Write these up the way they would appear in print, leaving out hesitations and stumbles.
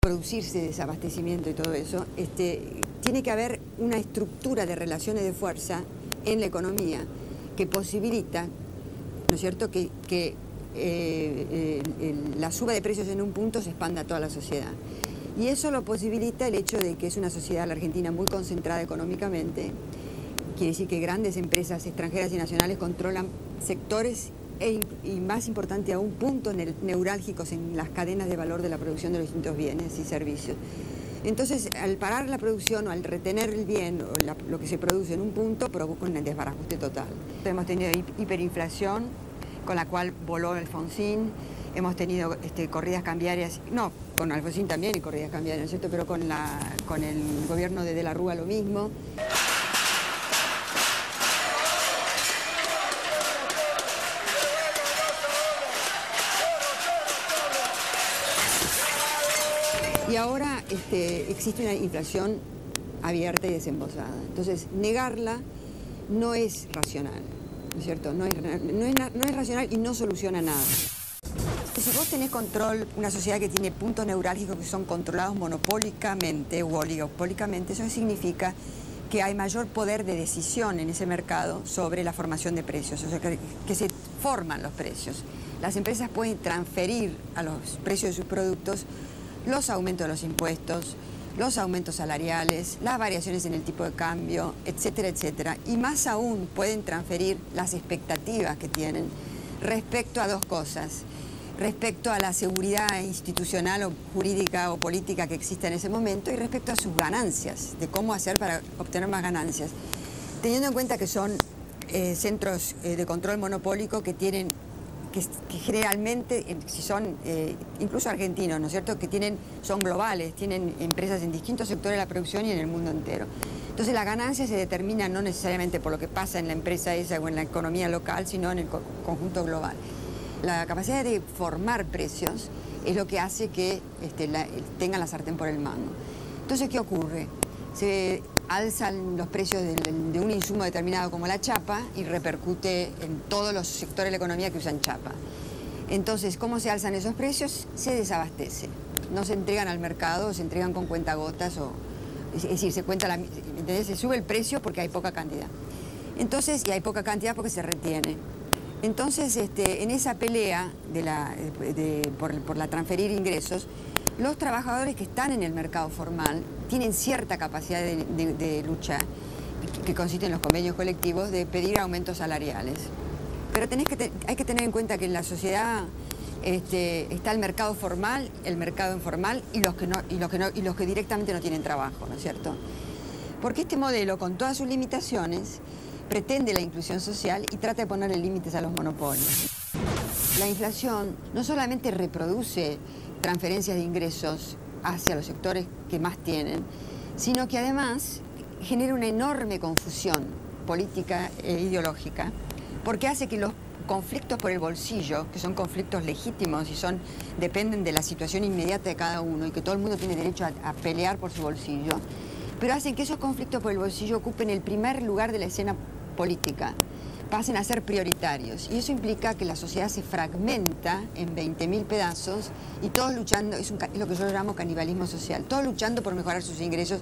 producirse desabastecimiento y todo eso, tiene que haber una estructura de relaciones de fuerza en la economía que posibilita, ¿no es cierto?, que la suba de precios en un punto se expanda a toda la sociedad. Y eso lo posibilita el hecho de que es una sociedad, la Argentina, muy concentrada económicamente. Quiere decir que grandes empresas extranjeras y nacionales controlan sectores y más importante aún, puntos neurálgicos en las cadenas de valor de la producción de los distintos bienes y servicios. Entonces, al parar la producción o al retener el bien o lo que se produce en un punto, provoca un desbarajuste total. Hemos tenido hiperinflación, con la cual voló Alfonsín. Hemos tenido corridas cambiarias, no, con Alfonsín también y corridas cambiarias, ¿no es cierto?, pero con el gobierno de la Rúa lo mismo. Y ahora existe una inflación abierta y desembosada. Entonces, negarla no es racional, ¿no es cierto? No es racional y no soluciona nada. Si vos tenés control, una sociedad que tiene puntos neurálgicos que son controlados monopólicamente o oligopólicamente, eso significa que hay mayor poder de decisión en ese mercado sobre la formación de precios, o sea, que se forman los precios. Las empresas pueden transferir a los precios de sus productos los aumentos de los impuestos, los aumentos salariales, las variaciones en el tipo de cambio, etcétera, etcétera. Y más aún pueden transferir las expectativas que tienen respecto a dos cosas. Respecto a la seguridad institucional o jurídica o política que existe en ese momento y respecto a sus ganancias, de cómo hacer para obtener más ganancias. Teniendo en cuenta que son centros de control monopólico que tienen, que generalmente, si son incluso argentinos, ¿no es cierto?, que son globales, tienen empresas en distintos sectores de la producción y en el mundo entero. Entonces la ganancia se determina no necesariamente por lo que pasa en la empresa esa o en la economía local, sino en el conjunto global. La capacidad de formar precios es lo que hace que tengan la sartén por el mango. Entonces, ¿qué ocurre? Se alzan los precios de un insumo determinado como la chapa y repercute en todos los sectores de la economía que usan chapa. Entonces, ¿cómo se alzan esos precios? Se desabastece. No se entregan al mercado, se entregan con cuentagotas, es decir, se sube el precio porque hay poca cantidad. Entonces, y hay poca cantidad porque se retiene. Entonces, en esa pelea por la transferir ingresos, los trabajadores que están en el mercado formal tienen cierta capacidad de lucha, que consiste en los convenios colectivos, de pedir aumentos salariales. Pero hay que tener en cuenta que en la sociedad está el mercado formal, el mercado informal y los que directamente no tienen trabajo, ¿no es cierto? Porque este modelo, con todas sus limitaciones, pretende la inclusión social y trata de ponerle límites a los monopolios. La inflación no solamente reproduce transferencias de ingresos hacia los sectores que más tienen, sino que además genera una enorme confusión política e ideológica, porque hace que los conflictos por el bolsillo, que son conflictos legítimos y dependen de la situación inmediata de cada uno y que todo el mundo tiene derecho a pelear por su bolsillo, pero hacen que esos conflictos por el bolsillo ocupen el primer lugar de la escena política, pasen a ser prioritarios. Y eso implica que la sociedad se fragmenta en 20.000 pedazos y todos luchando, es lo que yo llamo canibalismo social, todos luchando por mejorar sus ingresos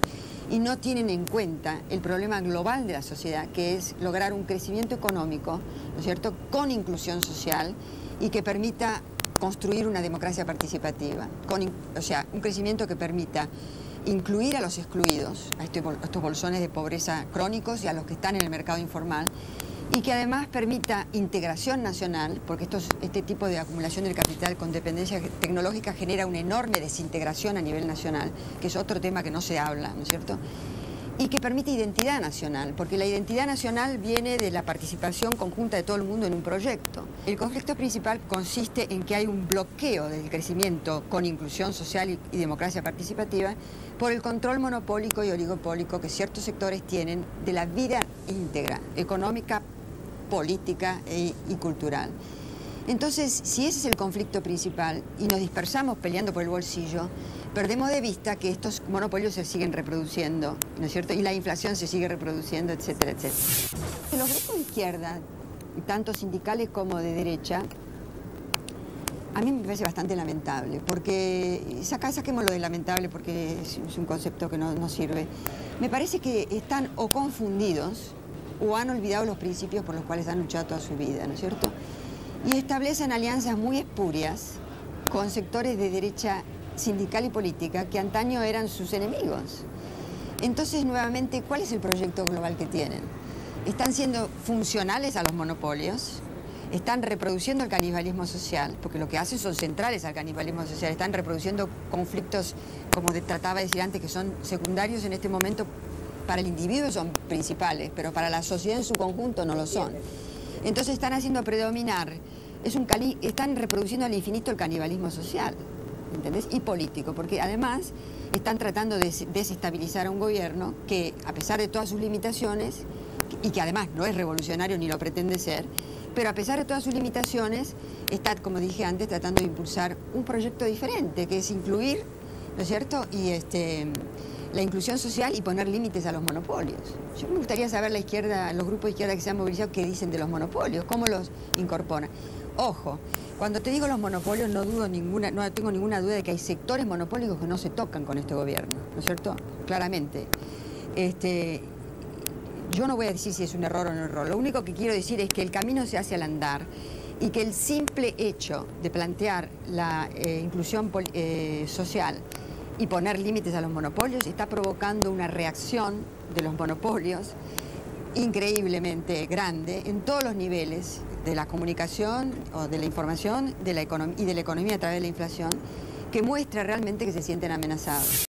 y no tienen en cuenta el problema global de la sociedad, que es lograr un crecimiento económico, ¿no es cierto?, con inclusión social y que permita construir una democracia participativa, o sea, un crecimiento que permita incluir a los excluidos, a estos bolsones de pobreza crónicos y a los que están en el mercado informal, y que además permita integración nacional, porque este tipo de acumulación del capital con dependencia tecnológica genera una enorme desintegración a nivel nacional, que es otro tema que no se habla, ¿no es cierto?, y que permite identidad nacional, porque la identidad nacional viene de la participación conjunta de todo el mundo en un proyecto. El conflicto principal consiste en que hay un bloqueo del crecimiento con inclusión social y democracia participativa por el control monopólico y oligopólico que ciertos sectores tienen de la vida íntegra, económica, política y cultural. Entonces, si ese es el conflicto principal y nos dispersamos peleando por el bolsillo, perdemos de vista que estos monopolios se siguen reproduciendo, ¿no es cierto?, y la inflación se sigue reproduciendo, etcétera, etcétera. Los grupos de izquierda, tanto sindicales como de derecha, A mí me parece bastante lamentable, porque saquemos lo de lamentable porque es un concepto que no sirve. Me parece que están o confundidos o han olvidado los principios por los cuales han luchado toda su vida, ¿no es cierto? Y establecen alianzas muy espurias con sectores de derecha sindical y política que antaño eran sus enemigos. Entonces, nuevamente, ¿cuál es el proyecto global que tienen? Están siendo funcionales a los monopolios, están reproduciendo el canibalismo social, porque lo que hacen son centrales al canibalismo social, están reproduciendo conflictos, como trataba de decir antes, que son secundarios en este momento. Para el individuo son principales, pero para la sociedad en su conjunto no lo son. Entonces están haciendo predominar, están reproduciendo al infinito el canibalismo social, ¿entendés? Y político, porque además están tratando de desestabilizar a un gobierno que, a pesar de todas sus limitaciones, y que además no es revolucionario ni lo pretende ser, pero a pesar de todas sus limitaciones, está, como dije antes, tratando de impulsar un proyecto diferente, que es incluir, ¿no es cierto?, y la inclusión social y poner límites a los monopolios. Yo me gustaría saber la izquierda, los grupos de izquierda que se han movilizado, qué dicen de los monopolios, cómo los incorporan. Ojo, cuando te digo los monopolios no tengo ninguna duda de que hay sectores monopólicos que no se tocan con este gobierno, ¿no es cierto? Claramente. Yo no voy a decir si es un error o no error. Lo único que quiero decir es que el camino se hace al andar y que el simple hecho de plantear la inclusión social y poner límites a los monopolios está provocando una reacción de los monopolios increíblemente grande en todos los niveles de la comunicación o de la información y de la economía a través de la inflación, que muestra realmente que se sienten amenazados.